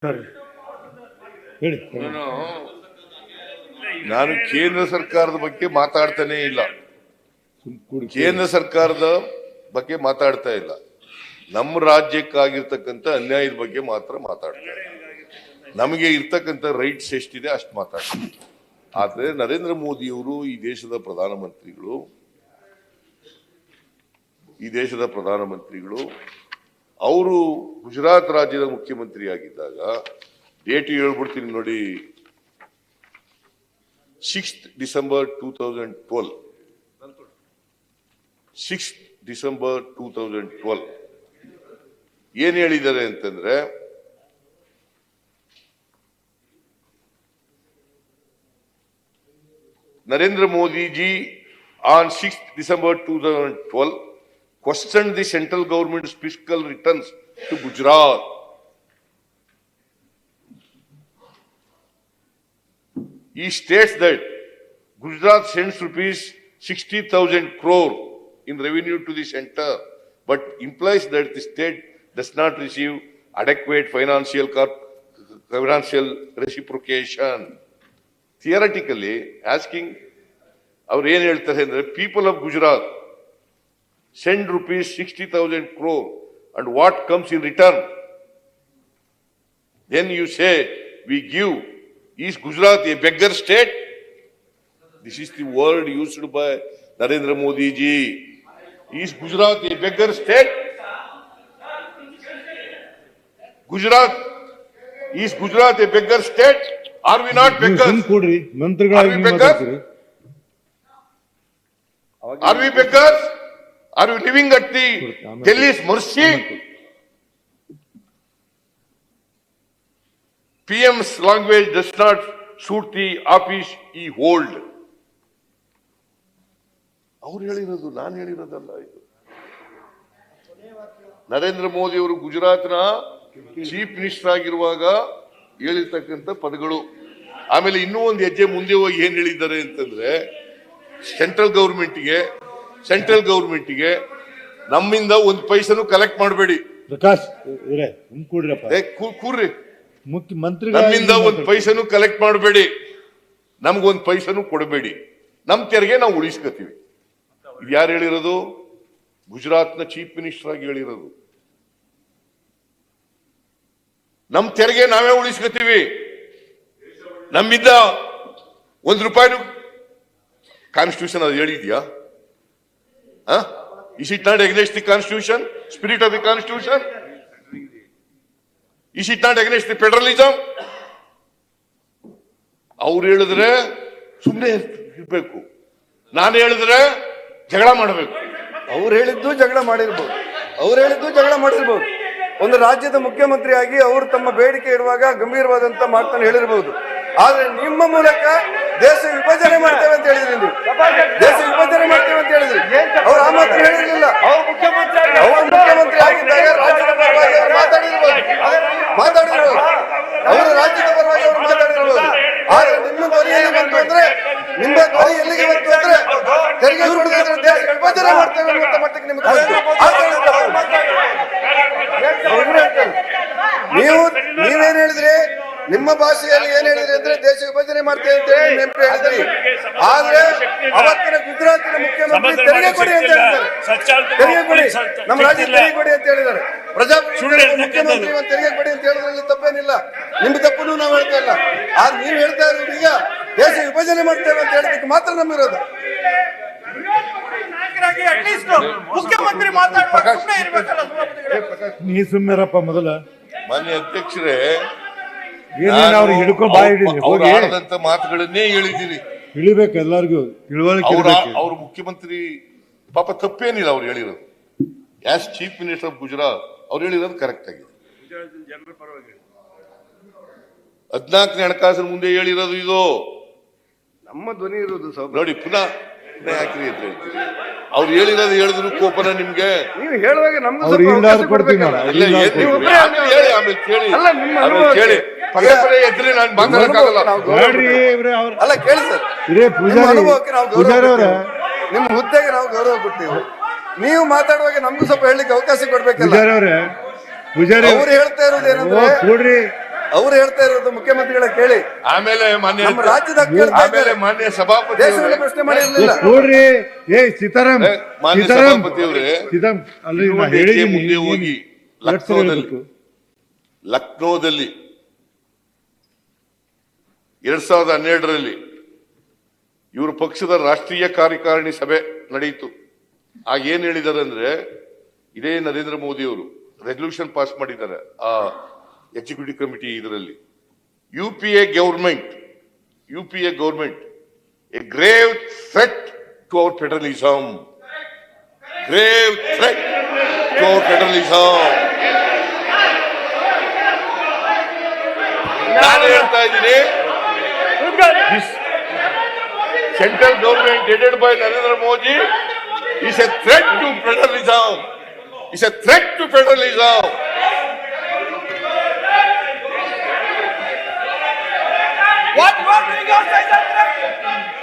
ಸರಿ ಹೇಳಿ. ನಾನು ಕೇಂದ್ರ ಸರ್ಕಾರದ ಬಗ್ಗೆ ಮಾತಾಡ್ತಾನೆ ಇಲ್ಲ. ಕೇಂದ್ರ ಸರ್ಕಾರದ ಬಗ್ಗೆ ಮಾತಾಡ್ತಾ ಇಲ್ಲ. ನಮ್ಮ ರಾಜ್ಯಕ್ಕಾಗಿರ್ತಕ್ಕಂಥ ಅನ್ಯಾಯದ ಬಗ್ಗೆ ಮಾತ್ರ ಮಾತಾಡ್ತಾರೆ. ನಮಗೆ ಇರ್ತಕ್ಕಂಥ ರೈಟ್ಸ್ ಎಷ್ಟಿದೆ ಅಷ್ಟು ಮಾತಾಡ್ತಾರೆ. ಆದ್ರೆ ನರೇಂದ್ರ ಮೋದಿಯವರು ಈ ದೇಶದ ಪ್ರಧಾನಮಂತ್ರಿಗಳು ಅವರು ಗುಜರಾತ್ ರಾಜ್ಯದ ಮುಖ್ಯಮಂತ್ರಿ ಆಗಿದ್ದಾಗ ಡೇಟ್ ಹೇಳ್ಬಿಡ್ತೀನಿ ನೋಡಿ, 6th December 2012 6th December 2012 ಏನ್ ಹೇಳಿದ್ದಾರೆ ಅಂತಂದ್ರೆ, Narendra Modi ji on 6th December 2012 questioned the central government's fiscal returns to Gujarat. He states that Gujarat sends rupees 60,000 crore in revenue to the center, but implies that the state does not receive adequate financial reciprocation. Theoretically asking, our ಏನು ಹೇಳ್ತಾರೆ ಅಂದ್ರೆ, people of Gujarat send rupees 60,000 crore and what comes in return? Then you say we give. Is Gujarat a beggar state? This is the word used by Narendra Modi ji. Is Gujarat a beggar state? Is Gujarat a beggar state? Are we not beggars? Are we beggars? Are we beggars? Are we living at the Delhi's mercy? PM's language does not suit the office he hold. ಅವರು ಹೇಳಿರೋದು, ನಾನು ಹೇಳಿರೋದಲ್ಲ ಇದು. ನರೇಂದ್ರ ಮೋದಿ ಅವರು ಗುಜರಾತ್ನ chief minister ಆಗಿರುವಾಗ ಹೇಳಿರ್ತಕ್ಕಂಥ ಪದಗಳು. ಆಮೇಲೆ ಇನ್ನೂ ಒಂದು ಹೆಜ್ಜೆ ಮುಂದೆ ಹೋಗಿ ಏನ್ ಹೇಳಿದ್ದಾರೆ ಅಂತಂದ್ರೆ, ಸೆಂಟ್ರಲ್ ಗೌರ್ಮೆಂಟ್ಗೆ ನಮ್ಮಿಂದ ಒಂದು ಪೈಸನು ಕಲೆಕ್ಟ್ ಮಾಡಬೇಡಿ. ಪ್ರಕಾಶ್ ಕೂರ್ರಿ, ಮುಖ್ಯಮಂತ್ರಿ ನಮ್ಮಿಂದ ಒಂದು ಪೈಸನು ಕಲೆಕ್ಟ್ ಮಾಡಬೇಡಿ, ನಮ್ಗೊಂದು ಪೈಸನು ಕೊಡಬೇಡಿ, ನಮ್ ತೆರಿಗೆ ನಾವು ಉಳಿಸ್ಕೊತೀವಿ. ಇದು ಯಾರು ಹೇಳಿರೋದು? ಗುಜರಾತ್ನ ಚೀಫ್ ಮಿನಿಸ್ಟರ್ ಆಗಿ ಹೇಳಿರೋದು. ನಮ್ ತೆರಿಗೆ ನಾವೇ ಉಳಿಸ್ಕೊತೀವಿ, ನಮ್ಮಿಂದ ₹1 ಕಾನ್ಸ್ಟಿಟ್ಯೂಷನ್ ಅದು ಹೇಳಿದ್ಯಾ? Is it not against the constitution, spirit of the constitution? Is it not against the federalism? ಅವ್ರು ಹೇಳಿದ್ರೆ ಸುಮ್ಮನೆ ಇರ್ಬೇಕು, ನಾನು ಹೇಳಿದ್ರೆ ಜಗಳ ಮಾಡಬೇಕು. ಅವ್ರು ಹೇಳಿದ್ದು ಜಗಳ ಮಾಡಿರ್ಬೋದು. ಒಂದು ರಾಜ್ಯದ ಮುಖ್ಯಮಂತ್ರಿಯಾಗಿ ಅವರು ತಮ್ಮ ಬೇಡಿಕೆ ಇಡುವಾಗ ಗಂಭೀರವಾದಂತ ಮಾತನ್ನು ಹೇಳಿರಬಹುದು. ಆದ್ರೆ ನಿಮ್ಮ ಮೂಲಕ ದೇಶ ವಿಭಜನೆ ಮಾಡ್ತೇವೆ ಅಂತ ಹೇಳಿದ್ರಿ, ನೀವು ದೇಶ ವಿಭಜನೆ ಮಾಡ್ತೇವೆ ಅಂತ ಹೇಳಿದ್ರಿ. ಅವ್ರು ಆ ಮಾತು ಹೇಳಿರ್ಲಿಲ್ಲ. ಅವ್ರು ಮುಖ್ಯಮಂತ್ರಿ ಆಗಿದ್ದಾಗ ರಾಜ್ಯದ ಪರವಾಗಿ ಅವರು ಮಾತಾಡಿರ್ಬೋದು. ಅವರು ರಾಜ್ಯದ ಪರವಾಗಿ ಅವರು ಮಾತಾಡಿರ್ಬೋದು. ಆದ್ರೆ ನಿಮ್ಮ ಧ್ವನಿ ಎಲ್ಲಿಗೆ ಬಂತು ಅಂದ್ರೆ, ತೆರಿಗೆ ಕೊಡದಿದ್ರೆ ದೇಶ ವಿಭಜನೆ ಮಾಡ್ತೇವೆ ಅನ್ನುವಂತ ಮಟ್ಟಕ್ಕೆ ನಿಮ್ಗೆ ನೀವೇನ್ ಹೇಳಿದ್ರಿ? ನಿಮ್ಮ ಭಾಷೆಯಲ್ಲಿ ಏನ್ ಹೇಳಿದ್ರಿ ಅಂದ್ರೆ, ದೇಶ ವಿಭಜನೆ ಮಾಡ್ತೇವೆ ಅಂತ ಹೇಳಿ ನೆನಪು ಹೇಳಿದ್ರಿ. ಆದ್ರೆ ಅವತ್ತಿನ ಗುಜರಾತಿನ ಮುಖ್ಯಮಂತ್ರಿ ತೆರಿಗೆ ಕೊಡಿ ಅಂತ ಹೇಳಿದ್ದಾರೆ. ತೆರಿಗೆ ಕೊಡಿ, ನಮ್ಮ ರಾಜ್ಯ ತೆರಿಗೆ ಕೊಡಿ ಅಂತ ಹೇಳಿದ್ದಾರೆ. ಪ್ರಜಾಪ್ರಭುತ್ವದ ಮುಖ್ಯಮಂತ್ರಿ ತೆರಿಗೆ ಕೊಡಿ ಅಂತ ಹೇಳಿದ್ರಲ್ಲಿ ತಪ್ಪೇನಿಲ್ಲ, ನಿಮ್ಮ ತಪ್ಪನ್ನು ನಾವು ಹೇಳ್ತಾ ಇಲ್ಲ. ಆದ್ರೆ ನೀವು ಹೇಳ್ತಾ ಇರೋದು ಈಗ ದೇಶ ವಿಭಜನೆ ಮಾಡ್ತೇವೆ ಅಂತ ಹೇಳಿದಕ್ಕೆ ಮಾತ್ರ ನಮ್ಮಿರೋದು. ನೀ ಸುಮ್ಮರಪ್ಪ. ಮೊದಲ ಮಾನ್ಯ ಅಧ್ಯಕ್ಷರೇ, ಹಿಡ್ಕೊಂಡ್ ಮಾತುಗಳನ್ನೇ ಹೇಳಿದ್ದೀನಿ. ಇಳಿಬೇಕು, ಎಲ್ಲರಿಗೂ ತಿಳುವಳಿಕೆ. ಅವ್ರ ಮುಖ್ಯಮಂತ್ರಿ ಪಾಪ ತಪ್ಪೇನಿಲ್ಲ, ಅವ್ರು ಹೇಳಿರೋದು as chief minister of Gujarat ಅವ್ರು ಹೇಳಿರೋದು ಕರೆಕ್ಟ್ ಆಗಿದೆ. 14ನೇ ಹಣಕಾಸಿನ ಮುಂದೆ ಹೇಳಿರೋದು ಇದು. ನಮ್ಮ ಧ್ವನಿ ಇರೋದು ನೋಡಿ, ಪುನಃ ಹಾಕಿರಿ ಅಂತ ಹೇಳ್ತೀರಿ. ಅವ್ರು ಹೇಳಿದ್ರು ಕೋಪನ ನಿಮ್ಗೆ? ನೀವು ಹೇಳುವಾಗ ನಮ್ಗೆ ಹೇಳಿ, ಆಮೇಲೆ ಕೇಳಿ. ಪದೇ ಪದೇ ಎದ್ರಿ ನಾನು ಮಾತಾಡಕ್ಕಾಗಲ್ಲ. ಅಲ್ಲ ಕೇಳಿ ಸರ್, ನಿಮ್ಮ ಹುದ್ದೆಗೆ ನಾವು ಗೌರವ ಕೊಡ್ತೀವಿ. ನೀವು ಮಾತಾಡುವಾಗ ನಮ್ಗೂ ಸ್ವಲ್ಪ ಹೇಳಲಿಕ್ಕೆ ಅವಕಾಶ ಕೊಡ್ಬೇಕಲ್ಲ. ಪೂಜಾರಿ ಅವ್ರು ಹೇಳ್ತಾ ಇರೋದು ಏನಂದ್ರೆ, ಅವ್ರು ಹೇಳ್ತಾ ಇರೋದು ಮುಖ್ಯಮಂತ್ರಿಗಳ ಕೇಳಿ. ಆಮೇಲೆ ಮಾನ್ಯ ನಮ್ಮ ರಾಜ್ಯದ ಹಕ್ಕು ಹೇಳ್ತಾ ಆಮೇಲೆ ಇದ್ದಾರೆ. ಮಾನ್ಯ ಸಭಾಪತಿ ದೇಶವನ್ನು ಪ್ರಶ್ನೆ ಮಾಡಿರ್ಲಿಲ್ಲ. ನೋಡ್ರಿ ಸೀತಾರಾಮ್ ಮಾನ್ಯ ಸೀತಾರಾಮ್ ಸಭಾಪತಿ ಅವರೇ, ಸೀತಾರಾಮ್ ಅಲ್ಲಿ ನೀವು ನಾ ಹೆಜ್ಜೆ ಹೇಳಿದ್ದೀನಿ, ಮುಂದೆ ಹೋಗಿ ಎರಡ್ ಸಲ ಹೇಳ್ಬೇಕು. ಲಕ್ನೋದಲ್ಲಿ 2012ರಲ್ಲಿ ಇವರು ಪಕ್ಷದ ರಾಷ್ಟ್ರೀಯ ಕಾರ್ಯಕಾರಿಣಿ ಸಭೆ ನಡೆಯಿತು. ಆಗ ಏನ್ ಹೇಳಿದ್ದಾರೆ ಅಂದ್ರೆ, ಇದೇ ನರೇಂದ್ರ ಮೋದಿ ಅವರು ರೆಸಲ್ಯೂಷನ್ ಪಾಸ್ ಮಾಡಿದ್ದಾರೆ ಆ ಎಕ್ಸಿಕ್ಯೂಟಿವ್ ಕಮಿಟಿ ಇದರಲ್ಲಿ. UPA government a grave threat to our federalism, grave threat to our federalism. ನಾನು ಹೇಳ್ತಾ ಇದ್ದೀನಿ, central government headed by Narendra Modi is a threat to federalism. It's a threat to federalism. What you are doing outside that threat?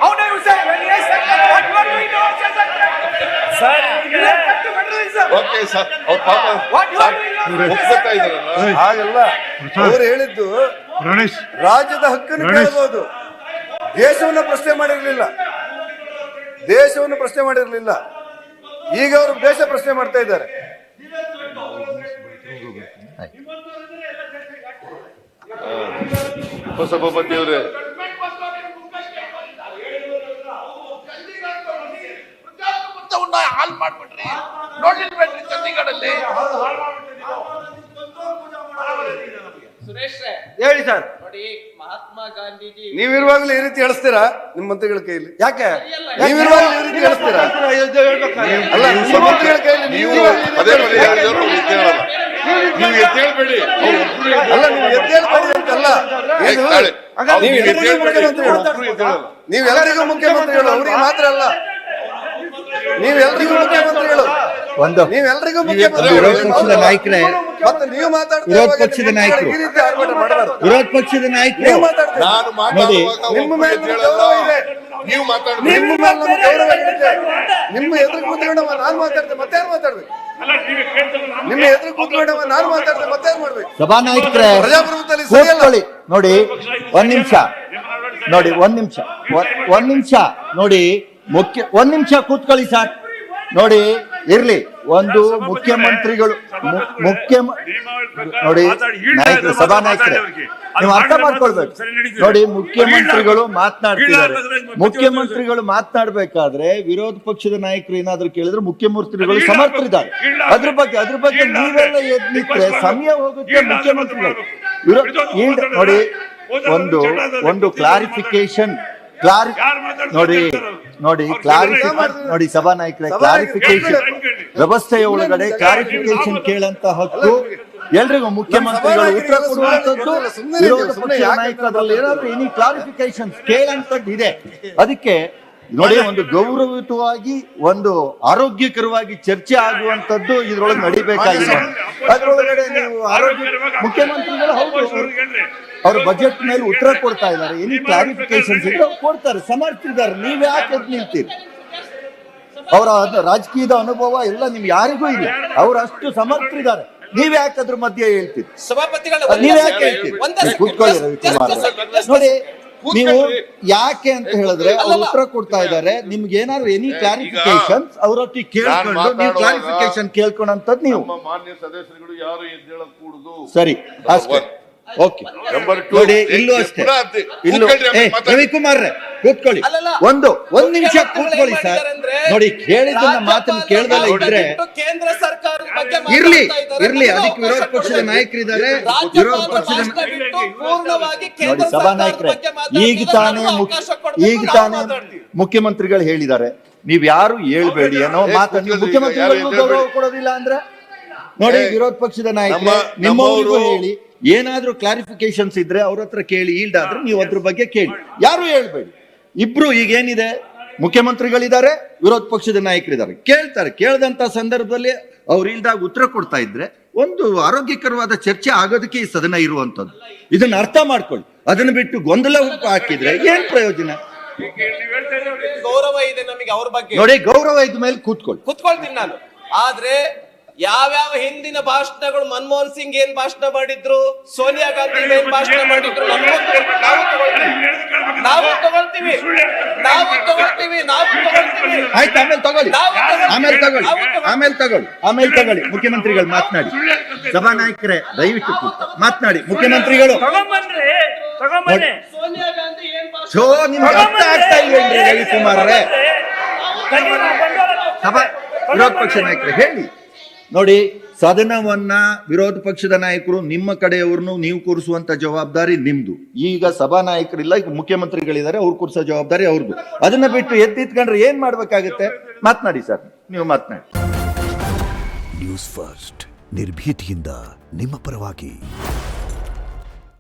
How do you say when he said that? What you are doing outside that threat? Sir, you are threat to federalism. Okay, sir. ಅವ್ರ ಪಾಪ What you are doing ಒಪ್ಕೊತಾ ಇದ್ದಾರಲ್ಲ. ಹಾಗಲ್ಲ, ಅವ್ರು ಹೇಳಿದ್ದು ಗಣೇಶ್ ರಾಜ್ಯದ ಹಕ್ಕನ್ನು ಗಣೇಶ್. ಕೇಳಬಹುದು, ದೇಶವನ್ನು ಪ್ರಶ್ನೆ ಮಾಡಿರಲಿಲ್ಲ. ಈಗ ಅವರು ದೇಶ ಪ್ರಶ್ನೆ ಮಾಡ್ತಾ ಇದ್ದಾರೆ. ಉಪಸಭಾಪತಿ ಅವರೇ, ಹಾಲ್ ಮಾಡ್ಬಿಟ್ರಿ, ನೋಡ್ಲಿಲ್ಬೇಡ್ರಿ ಚಂಡೀಗಢಲ್ಲಿ. ಸುರೇಶ್ ಹೇಳಿ ಸರ್, ನೋಡಿ, ಮಹಾತ್ಮ ಗಾಂಧೀಜಿ ನೀವಿರುವಾಗಲೂ ಈ ರೀತಿ ಹೇಳಿಸ್ತೀರಾ ನಿಮ್ಮ ಮಂತ್ರಿಗಳ ಕೈಯಲ್ಲಿ? ಯಾಕೆ ನೀವಿರುವಾಗಲೂ ಈ ರೀತಿ ಹೇಳಿಸ್ತೀರಾ? ಅಲ್ಲ, ನಿಮ್ಮ ಮಂತ್ರಿಗಳ ಕೈಯಲ್ಲಿ ನೀವು ನೀವಿರುವಾಗ ಈ ರೀತಿ ಪದೇ ಪದೇ ಹೇಳಿಸ್ತೀರಾ? ಹೇಳಿದವರು ಅವ್ರು ಎದ್ದೇಳಲ್ಲ. ನೀವು ಎದ್ದೇಳ್ಬೇಡಿ. ಅವ್ರು ಒಬ್ರು ಅಲ್ಲ, ನೀವು ಎದ್ದೇಳ್ಬೇಡಿ ಅಂತಲ್ಲ. ಏ, ತಾಳೆ. ಅವ್ರು ನೀವು ನೀವು ಎಲ್ರಿಗೂ ಎದ್ದೇಳ್ಬೇಡಿ. ಮುಖ್ಯಮಂತ್ರಿಗಳು. ಒಬ್ರು ಎದ್ದೇಳಲ್ಲ. ನೀವೆಲ್ಲರಿಗೂ ಮುಖ್ಯಮಂತ್ರಿಗಳು, ಅವ್ರಿಗೆ ಮಾತ್ರ ಅಲ್ಲ. ನೀವೆಲ್ಲರಿಗೂ ಮುಖ್ಯಮಂತ್ರಿಗಳು, ನೀವೆಲ್ಲರಿಗೂ ಮುಖ್ಯಮಂತ್ರಿಗಳು. ವಿರೋಧ ಪಕ್ಷದ ನಾಯಕರೇ, ಮತ್ತೆ ನೀವು ಮಾತಾಡ್ತಾ ವಿರೋಧ ಇರುವಾಗ ಪಕ್ಷದ ನಿಮ್ಮ ನಾಯಕರು. ಈ ರೀತಿ ಆರ್ಭಟ ಮಾಡಬಾರ್ದು. ವಿರೋಧ ಪಕ್ಷದ ನಾಯಕರು ನೀವು ಮಾತಾಡ್ತೀರಿ. ನಾನು ಮಾತಾಡುವಾಗ ನಿಮ್ಮ ಒಬ್ರು ಮೇಲೆ ಎದ್ದೇಳಲ್ಲ. ಗೌರವ ಇದೆ. ನೀವು ಮಾತಾಡ್ಬೇಡಿ. ನಿಮ್ಮ ಮೇಲೆ ನಮ್ಗೆ ಗೌರವ ಇದೆ. ನಿಮ್ಮ ಎದುರು ಕೂತ್ಕೊಂಡವ ನಾನು ಮಾತಾಡ್ತೇನೆ, ಮತ್ತೆ ಯಾರು ಮಾತಾಡ್ಬೇಕು? ನಿಮ್ಮ ಎದುರು ಕೂತ್ಕೊಂಡವ ನಾನು ಮಾತಾಡ್ತೇನೆ, ಮತ್ತೆ ಯಾರು ಮಾಡ್ಬೇಕು? ಸಭಾನಾಯಕರೇ ಪ್ರಜಾಪ್ರಭುತ್ವದಲ್ಲಿ ಸರಿಯಲ್ಲ. ಕೂತ್ಕೊಳ್ಳಿ. ನೋಡಿ, ಒಂದ್ ನಿಮಿಷ ನೋಡಿ, ಒಂದ್ ನಿಮಿಷ ನೋಡಿ, ಒಂದ್ ನಿಮಿಷ ಕೂತ್ಕೊಳ್ಳಿ ಸರ್. ನೋಡಿ, ಇರ್ಲಿ, ಒಂದು ಮುಖ್ಯಮಂತ್ರಿಗಳು ನೋಡಿ, ನಾಯಕರು, ಸಭಾನಾಯಕರೇ, ನೀವು ಅರ್ಥ ಮಾಡ್ಕೊಳ್ಬೇಕು. ನೋಡಿ, ಮುಖ್ಯಮಂತ್ರಿಗಳು ಮಾತನಾಡ್ಬೇಕಾದ್ರೆ ವಿರೋಧ ಪಕ್ಷದ ನಾಯಕರು ಏನಾದ್ರು ಕೇಳಿದ್ರೆ ಮುಖ್ಯಮಂತ್ರಿಗಳು ಸಮರ್ಥರಿದ್ದಾರೆ. ಅದ್ರ ಬಗ್ಗೆ ನೀವೆಲ್ಲ ಎದ್ನಿಟ್ರೆ ಸಮಯ ಹೋಗುತ್ತೆ. ಮುಖ್ಯಮಂತ್ರಿಗಳು ನೋಡಿ, ಒಂದು ಕ್ಲಾರಿಫಿಕೇಶನ್ ನೋಡಿ ಸಭಾನಾಯಕರೇ, ಕ್ಲಾರಿಫಿಕೇಶನ್ ವ್ಯವಸ್ಥೆಯ ಒಳಗಡೆ ಕ್ಲಾರಿಫಿಕೇಶನ್ ಕೇಳಂತ ಹಕ್ಕು ಎಲ್ರಿಗೂ, ಮುಖ್ಯಮಂತ್ರಿಗಳು ಉತ್ತರ ಕೊಡುವಂತದ್ದು, ವಿರೋಧ ಪಕ್ಷದ ನಾಯಕರಲ್ಲಿ ಏನಾದ್ರು ಎನಿ ಕ್ಲಾರಿಫಿಕೇಶನ್ ಕೇಳಂತದ್ದು ಇದೆ. ಅದಕ್ಕೆ ನೋಡಿ, ಒಂದು ಗೌರವಯುತವಾಗಿ, ಒಂದು ಆರೋಗ್ಯಕರವಾಗಿ ಚರ್ಚೆ ಆಗುವಂತದ್ದು ಇದ್ರೊಳಗೆ ನಡಿಬೇಕಾಗಿದೆ. ಅದ್ರೊಳಗಡೆ ನೀವು ಮುಖ್ಯಮಂತ್ರಿಗಳು ಹೌದು, ಅವರು ಬಜೆಟ್ ಮೇಲೆ ಉತ್ತರ ಕೊಡ್ತಾ ಇದ್ದಾರೆ. ಎನಿ ಕ್ಲಾರಿಫಿಕೇಶನ್ಸ್ ಇದ್ರೆ ಕೊಡ್ತಾರೆ, ಸಮರ್ಥಿದ್ದಾರೆ. ನೀವ್ ಯಾಕೆ ಎದ್ದು ನಿಲ್ತೀರಿ? ಅವರ ರಾಜಕೀಯದ ಅನುಭವ ಎಲ್ಲ ನಿಮ್ಗೆ ಯಾರಿಗೂ ಇಲ್ಲ. ಅವ್ರು ಅಷ್ಟು ಸಮರ್ಥರಿದ್ದಾರೆ. ನೀವ್ ಯಾಕೆ ಅದ್ರ ಮಧ್ಯೆ ಹೇಳ್ತೀರಿ? ನೀವ್ ಯಾಕೆ ಹೇಳ್ತೀರಿ? ಕೂತ್ಕೊಳ್ಳಿ ರವಿಕುಮಾರ್. ನೋಡಿ, ನೀವು ಯಾಕೆ ಅಂತ ಹೇಳಿದ್ರೆ ಅವ್ರು ಉತ್ತರ ಕೊಡ್ತಾ ಇದ್ದಾರೆ. ನಿಮ್ಗೆ ಏನಾದ್ರು ಎನಿ ಕ್ಲಾರಿಫಿಕೇಶನ್ ಅವರೊಟ್ಟಿಗೆ ಕೇಳ್ಕೊಂಡು ನೀವು ಕ್ಲಾರಿಫಿಕೇಶನ್ ಕೇಳ್ಕೊಂಡಂತದ್ದು ನೀವು. ನಮ್ಮ ಮಾನ್ಯ ಸದಸ್ಯರುಗಳು ಯಾರು ಎದ್ದೇಳಕ್ ಕೂಡುದು. ಸರಿ, ಅಷ್ಟೇ. ಓಕೆ. ನಂಬರ್ 2, ನೋಡಿ, ಇಲ್ಲೂ ಅಷ್ಟೇ. ರವಿಕುಮಾರ್ ಕೂತ್ಕೊಳ್ಳಿ. ಒಂದ್ ನಿಮಿಷ ಕೂತ್ಕೊಳ್ಳಿ ಸರ್. ನೋಡಿ, ಕೇಳಿದ್ದನ್ನ ಮಾತನ್ನು ಕೇಳ್ದಲ್ಲ ಇದ್ರೆ ಕೇಂದ್ರ ಸರ್ಕಾರದ ಬಗ್ಗೆ ಇರ್ಲಿ. ಅದಕ್ಕೆ ವಿರೋಧ ಪಕ್ಷದ ನಾಯಕರಿದ್ದಾರೆ. ವಿರೋಧ ಪಕ್ಷದ ನೋಡಿ, ಸಭಾನಾಯಕರೇ, ಈಗ ತಾನೇ ಮುಖ್ಯಮಂತ್ರಿಗಳು ಹೇಳಿದ್ದಾರೆ, ನೀವ್ ಯಾರು ಹೇಳ್ಬೇಡಿ ಅನ್ನೋ ಮಾತನ್ನು ನೀವು ಮುಖ್ಯಮಂತ್ರಿಗಳಿಗೂ ಗೌರವ ಕೊಡೋದಿಲ್ಲ ಅಂದ್ರೆ ನೋಡಿ, ವಿರೋಧ ಪಕ್ಷದ ನಾಯಕರು ನಿಮ್ಮವರಿಗೂ ಹೇಳಿ, ಏನಾದ್ರೂ ಕ್ಲಾರಿಫಿಕೇಶನ್ಸ್ ಇದ್ರೆ ಅವ್ರ ಹತ್ರ ಕೇಳಿ, ಈಲ್ಡ್ ಆದ್ರೆ ನೀವು ಅದ್ರ ಬಗ್ಗೆ ಕೇಳಿ, ಯಾರು ಹೇಳ್ಬೇಡಿ. ಇಬ್ರು ಈಗೇನಿದೆ, ಮುಖ್ಯಮಂತ್ರಿಗಳಿದ್ದಾರೆ, ವಿರೋಧ ಪಕ್ಷದ ನಾಯಕರಿದ್ದಾರೆ, ಕೇಳ್ತಾರೆ. ಕೇಳದಂತ ಸಂದರ್ಭದಲ್ಲಿ ಅವ್ರು ಇಲ್ದಾಗ ಉತ್ತರ ಕೊಡ್ತಾ ಇದ್ರೆ ಒಂದು ಆರೋಗ್ಯಕರವಾದ ಚರ್ಚೆ ಆಗೋದಕ್ಕೆ ಈ ಸದನ ಇರುವಂತದ್ದು. ಇದನ್ನ ಅರ್ಥ ಮಾಡ್ಕೊಳ್ಳಿ. ಅದನ್ನ ಬಿಟ್ಟು ಗೊಂದಲ ಹಾಕಿದ್ರೆ ಏನ್ ಪ್ರಯೋಜನ? ಗೌರವ ಇದೆ ನಮಗೆ ಅವ್ರ ಬಗ್ಗೆ. ನೋಡಿ, ಗೌರವ ಇದ್ದ ಮೇಲೆ ಕೂತ್ಕೊಳ್ತೀನಿ ನಾನು. ಆದ್ರೆ ಯಾವ್ಯಾವ ಹಿಂದಿನ ಭಾಷಣಗಳು ಮನಮೋಹನ್ ಸಿಂಗ್ ಏನ್ ಭಾಷಣ ಮಾಡಿದ್ರು, ಸೋನಿಯಾ ಗಾಂಧಿ ಏನ್ ಭಾಷಣ ಮಾಡಿದ್ರು, ನಾವು ತಗೊಳ್ತೀವಿ. ಆಯ್ತು, ಆಮೇಲೆ ತಗೊಳ್ಳಿ ಮುಖ್ಯಮಂತ್ರಿಗಳು ಮಾತನಾಡಿ. ಸಭಾನಾಯಕರೇ ದಯವಿಟ್ಟು ಮಾತನಾಡಿ ಮುಖ್ಯಮಂತ್ರಿಗಳು. ತಗೊಂಬನ್ನಿ. ಸೋನಿಯಾ ಗಾಂಧಿ ಏನ್ ಭಾಷಣ ಶೋ ನಿಮ್ಗೆ ಅರ್ಥ ಆಗ್ತಾ ಇಲ್ವೇನ್ರಿ ರವಿಕುಮಾರ್ ಅವರೇ? ವಿರೋಧ ಪಕ್ಷ ನಾಯಕರು ಹೇಳಿ. ನೋಡಿ, ಸದನವನ್ನ ವಿರೋಧ ಪಕ್ಷದ ನಾಯಕರು ನಿಮ್ಮ ಕಡೆಯವ್ರನ್ನು ನೀವು ಕೂರಿಸುವಂತ ಜವಾಬ್ದಾರಿ ನಿಮ್ದು. ಈಗ ಸಭಾ ನಾಯಕರಿಲ್ಲ, ಈಗ ಮುಖ್ಯಮಂತ್ರಿಗಳಿದ್ದಾರೆ, ಅವ್ರು ಕೂರಿಸೋ ಜವಾಬ್ದಾರಿ ಅವ್ರದ್ದು. ಅದನ್ನ ಬಿಟ್ಟು ಎತ್ತಿತ್ಕೊಂಡ್ರೆ ಏನ್ ಮಾಡ್ಬೇಕಾಗತ್ತೆ? ಮಾತನಾಡಿ ಸರ್, ನೀವು ಮಾತನಾಡಿ. ನ್ಯೂಸ್ ಫಸ್ಟ್ ನಿರ್ಭೀತಿಯಿಂದ ನಿಮ್ಮ ಪರವಾಗಿ.